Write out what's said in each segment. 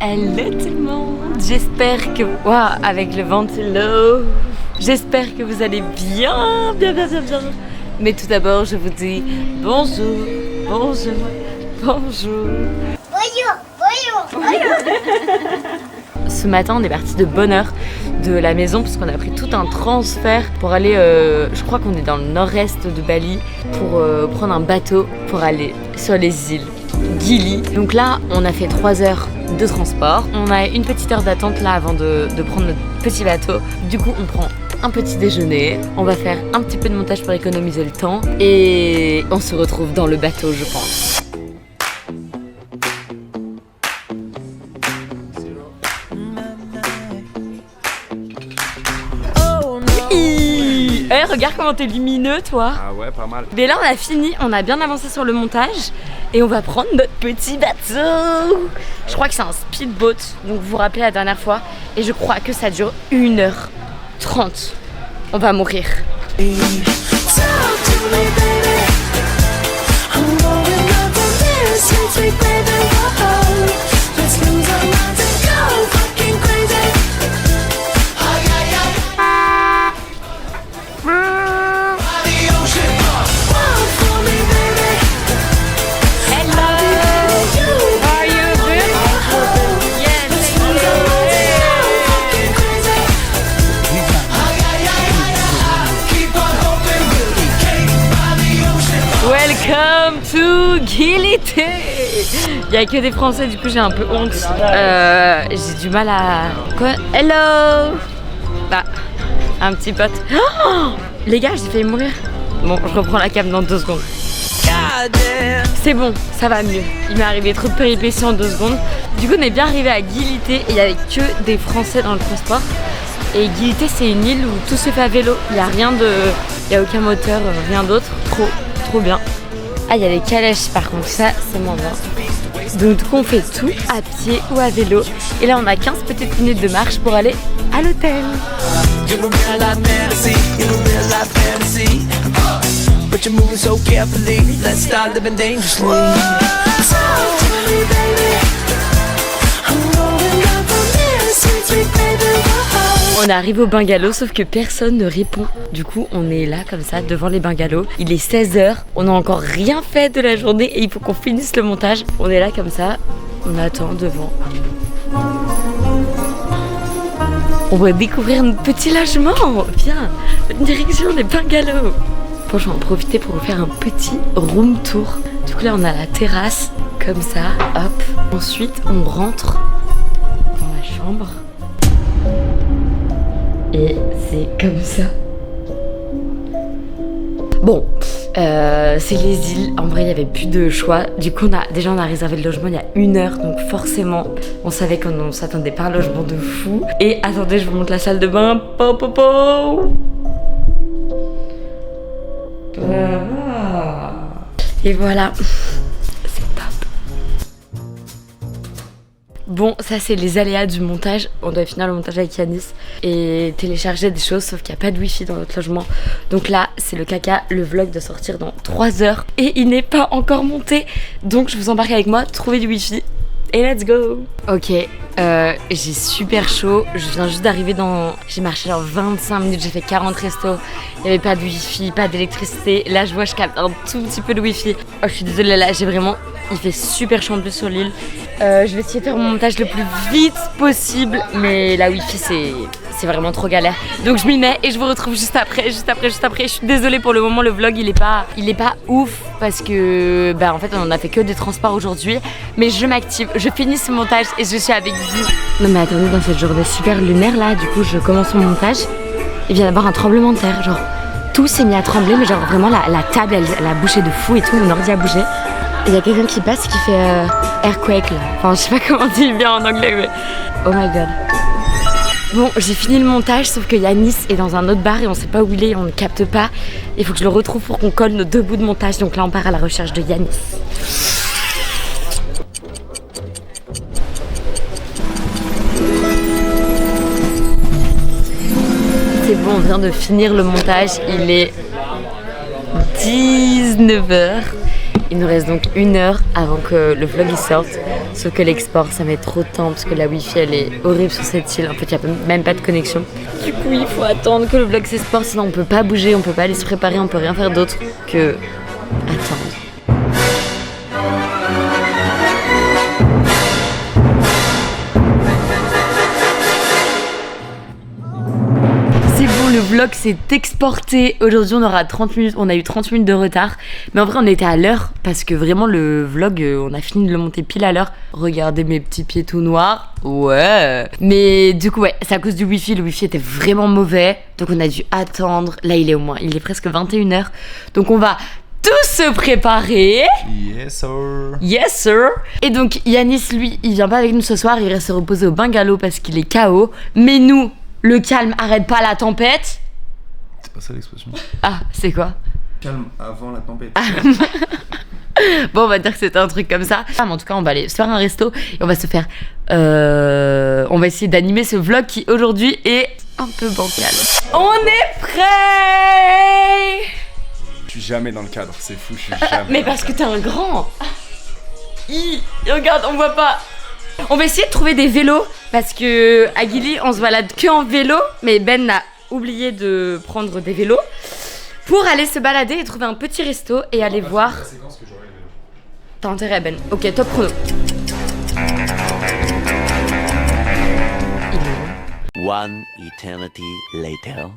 Hello tout le monde. J'espère que... Waouh, avec le ventilo. J'espère que vous allez bien. Mais tout d'abord, je vous dis bonjour, bonjour, bonjour. Ce matin, on est parti de bonne heure de la maison parce qu'on a pris tout un transfert pour aller, je crois qu'on est dans le nord-est de Bali, pour prendre un bateau pour aller sur les îles Gili. Donc là, on a fait 3 heures de transport. On a une petite heure d'attente là avant de prendre notre petit bateau. Du coup, on prend un petit déjeuner. On va faire un petit peu de montage pour économiser le temps. Et on se retrouve dans le bateau, je pense. Hey, regarde comment t'es lumineux, toi. Ah ouais, pas mal. Mais là, on a fini, on a bien avancé sur le montage et on va prendre notre petit bateau. Je crois que c'est un speedboat, donc vous vous rappelez la dernière fois. Et je crois que ça dure 1h30. On va mourir. Welcome to Gili. Il n'y a que des Français, du coup j'ai un peu honte. J'ai du mal à... Quoi? Hello. Bah, un petit pote. Oh, les gars, j'ai failli mourir. Bon, je reprends la cam dans 2 secondes. C'est bon, ça va mieux. Il m'est arrivé trop de péripéties en 2 secondes. Du coup, on est bien arrivé à Gili et il n'y avait que des Français dans le transport. Et Gili, c'est une île où tout se fait à vélo. Il n'y a rien de... Il n'y a aucun moteur, rien d'autre. Trop bien. Ah, il y a les calèches par contre, ça c'est moins bien. Donc du coup on fait tout à pied ou à vélo. Et là on a 15 petites minutes de marche pour aller à l'hôtel. On arrive au bungalow, sauf que personne ne répond. Du coup, on est là comme ça devant les bungalows. Il est 16h, on n'a encore rien fait de la journée et il faut qu'on finisse le montage. On est là comme ça, on attend devant. On va découvrir notre petit logement. Viens, direction des bungalows. Bon, je vais en profiter pour vous faire un petit room tour. Du coup, là, on a la terrasse comme ça, hop. Ensuite, on rentre dans la chambre. Et c'est comme ça. Bon, c'est les îles. En vrai, il n'y avait plus de choix. Du coup, on a réservé le logement il y a 1 heure. Donc forcément, on savait qu'on s'attendait pas à un logement de fou. Et attendez, je vous montre la salle de bain. Et voilà. Bon, ça c'est les aléas du montage. On doit finir le montage avec Yanis et télécharger des choses, sauf qu'il n'y a pas de wifi dans notre logement. Donc là, c'est le caca. Le vlog doit sortir dans 3 heures et il n'est pas encore monté. Donc je vous embarque avec moi, trouver du wifi et let's go. Ok, j'ai super chaud. Je viens juste d'arriver dans... J'ai marché genre 25 minutes, j'ai fait 40 restos. Il n'y avait pas de wifi, pas d'électricité. Là, je vois, je capte un tout petit peu de wifi. Oh, je suis désolée, là, j'ai vraiment... Il fait super chaud en plus sur l'île. Je vais essayer de faire mon montage le plus vite possible, mais la wifi c'est vraiment trop galère. Donc je m'y mets et je vous retrouve juste après. Je suis désolée pour le moment, le vlog il est pas ouf parce que en fait on a fait que des transports aujourd'hui. Mais je m'active, je finis ce montage et je suis avec vous. Non mais attendez, dans cette journée super lunaire là, du coup je commence mon montage. Il vient d'avoir un tremblement de terre, genre tout s'est mis à trembler, mais genre vraiment la table elle a bougé de fou et tout, mon ordi a bougé. Il y a quelqu'un qui passe qui fait earthquake là. Enfin, je sais pas comment on dit bien en anglais, mais oh my god. Bon, j'ai fini le montage, sauf que Yanis est dans un autre bar et on sait pas où il est, on ne capte pas. Il faut que je le retrouve pour qu'on colle nos 2 bouts de montage. Donc là, on part à la recherche de Yanis. C'est bon, on vient de finir le montage. Il est 19h. Il nous reste donc 1 heure avant que le vlog il sorte. Sauf que l'export, ça met trop de temps parce que la wifi elle est horrible sur cette île. En fait, il n'y a même pas de connexion. Du coup, il faut attendre que le vlog s'exporte, sinon on peut pas bouger, on peut pas aller se préparer, on peut rien faire d'autre que attendre. Le vlog s'est exporté. Aujourd'hui on aura 30 minutes, on a eu 30 minutes de retard. Mais en vrai on était à l'heure parce que vraiment le vlog, on a fini de le monter pile à l'heure. Regardez mes petits pieds tout noirs. Ouais. Mais du coup ouais, c'est à cause du wifi. Le wifi était vraiment mauvais. Donc on a dû attendre. Là il est presque 21h. Donc on va tous se préparer. Yes sir. Yes sir. Et donc Yanis lui, il vient pas avec nous ce soir. Il reste se reposer au bungalow parce qu'il est KO. Mais nous, le calme arrête pas la tempête. C'est pas ça l'expression. Ah, c'est quoi? Calme avant la tempête. Bon, on va dire que c'était un truc comme ça. Mais en tout cas, on va aller se faire un resto et on va se faire... on va essayer d'animer ce vlog qui aujourd'hui est un peu bancal. On est prêt. Je suis jamais dans le cadre, c'est fou, je suis jamais. Mais parce que t'es un grand. Regarde, on voit pas. On va essayer de trouver des vélos parce que à Gilly on se balade que en vélo, mais Ben a oublié de prendre des vélos pour aller se balader et trouver un petit resto et aller voir. T'as intérêt Ben. Ok, top chrono. One eternity later.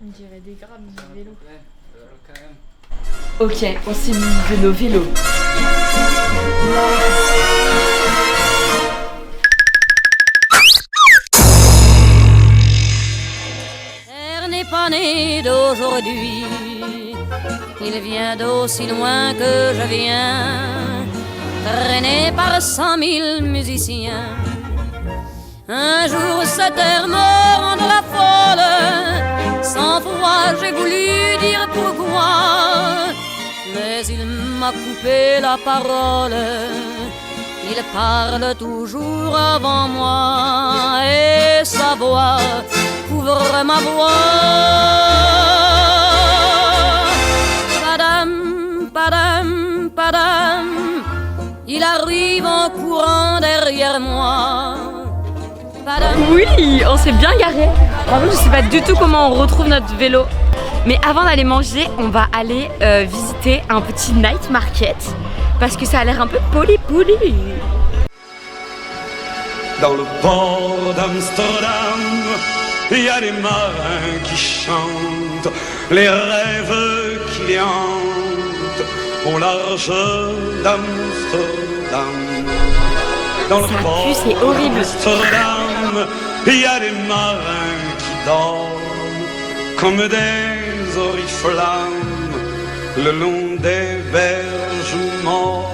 On dirait des grammes de vélo. Ok, on s'est mis de nos vélos. Terre n'est pas né d'aujourd'hui, il vient d'aussi loin que je viens, traîné par 100 000 musiciens. Un jour cette terre me rendra folle, 100 fois j'ai voulu dire pourquoi, mais il m'a coupé la parole. Il parle toujours avant moi et sa voix couvre ma voix. Padam, padam, padam, il arrive en courant derrière moi. Padam. Oui, on s'est bien garé. Bravo, je sais pas du tout comment on retrouve notre vélo. Mais avant d'aller manger, on va aller visiter un petit night market parce que ça a l'air un peu poli. Dans le port d'Amsterdam, il y a des marins qui chantent les rêves qui les hantent au large d'Amsterdam. Dans le port d'Amsterdam, il y a des marins qui dorment comme des oriflammes le long des berges morts.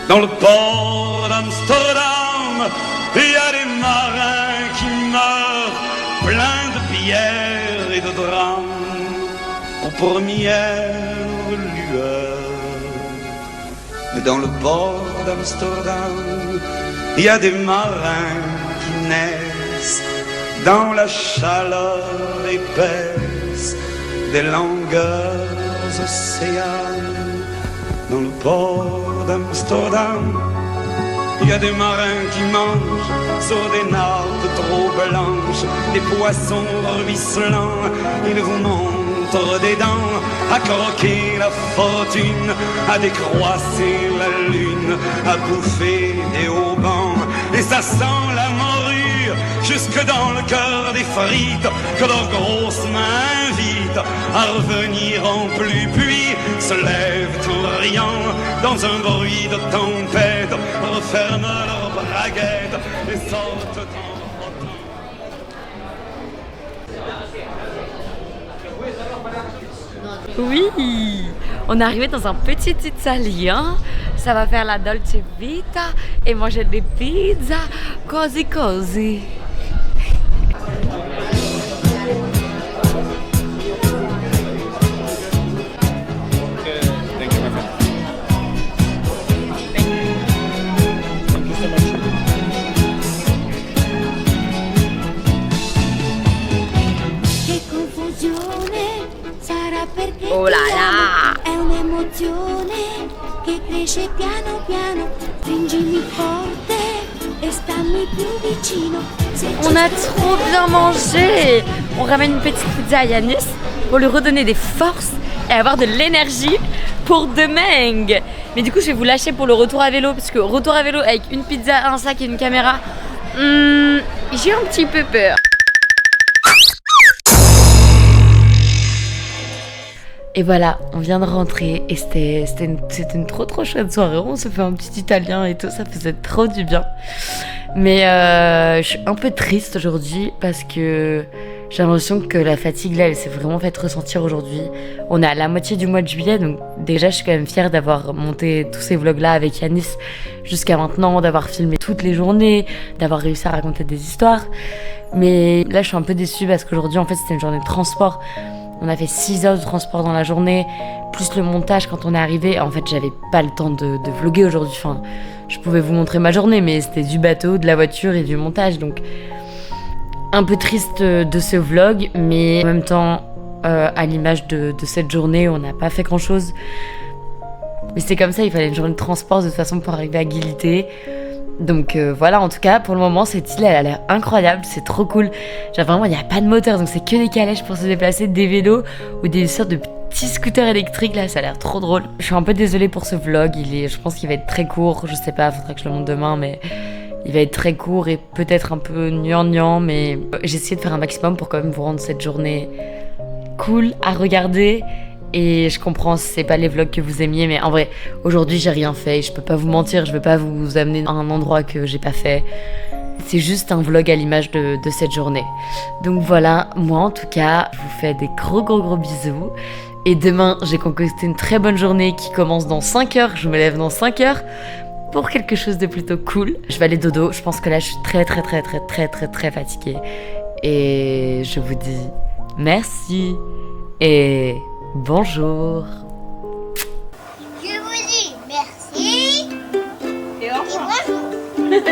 Dans le port d'Amsterdam, il y a des marins qui meurent pleins de pierres et de drames aux premières lueurs. Mais dans le port d'Amsterdam, il y a des marins qui naissent dans la chaleur épaisse des longueurs océanes. Dans le port d'Amsterdam, il y a des marins qui mangent sur des nappes trop blanches des poissons ruisselants. Ils vous montrent des dents à croquer la fortune, à décroisser la lune, à bouffer des haubans. Et ça sent la morue jusque dans le cœur des frites que leurs grosses mains invitent à revenir en pluie. Puis se lèvent tout riant dans un bruit de tempête, referment leurs braguettes et sortent en frottant. Oui, on est arrivé dans un petit italien. Ça va faire la dolce vita et manger des pizzas così. Oh là là! È un'emozione che cresce piano piano, stringimi forte e stammi più vicino. On a trop bien mangé. On ramène une petite pizza à Yanis pour lui redonner des forces et avoir de l'énergie pour demain. Mais du coup, je vais vous lâcher pour le retour à vélo parce que retour à vélo avec une pizza, un sac et une caméra, j'ai un petit peu peur. Et voilà, on vient de rentrer et c'était une trop chouette soirée. On se fait un petit italien et tout, ça faisait trop du bien. Mais je suis un peu triste aujourd'hui parce que j'ai l'impression que la fatigue là, elle s'est vraiment fait ressentir aujourd'hui. On est à la moitié du mois de juillet, donc déjà je suis quand même fière d'avoir monté tous ces vlogs là avec Yanis jusqu'à maintenant, d'avoir filmé toutes les journées, d'avoir réussi à raconter des histoires. Mais là je suis un peu déçue parce qu'aujourd'hui en fait c'était une journée de transport. On a fait 6 heures de transport dans la journée, plus le montage quand on est arrivé. En fait, j'avais pas le temps de vlogger aujourd'hui. Enfin, je pouvais vous montrer ma journée, mais c'était du bateau, de la voiture et du montage. Donc, un peu triste de ce vlog, mais en même temps, à l'image de cette journée, on n'a pas fait grand-chose. Mais c'était comme ça, il fallait une journée de transport de toute façon pour arriver à Guilité. Donc voilà, en tout cas pour le moment cette île elle a l'air incroyable, c'est trop cool. Genre vraiment il n'y a pas de moteur, donc c'est que des calèches pour se déplacer, des vélos ou des sortes de petits scooters électriques là, ça a l'air trop drôle. Je suis un peu désolée pour ce vlog, je pense qu'il va être très court, je sais pas, faudra que je le monte demain, mais il va être très court et peut-être un peu gnangnan, mais j'ai essayé de faire un maximum pour quand même vous rendre cette journée cool à regarder. Et je comprends si c'est pas les vlogs que vous aimiez, mais en vrai, aujourd'hui j'ai rien fait. Je peux pas vous mentir, je vais pas vous amener à un endroit que j'ai pas fait. C'est juste un vlog à l'image de cette journée. Donc voilà, moi en tout cas, je vous fais des gros bisous. Et demain, j'ai concocté une très bonne journée qui commence dans 5 heures. Je me lève dans 5 heures pour quelque chose de plutôt cool. Je vais aller dodo. Je pense que là, je suis très fatiguée. Et je vous dis merci et bonjour. Je vous dis merci et bonjour.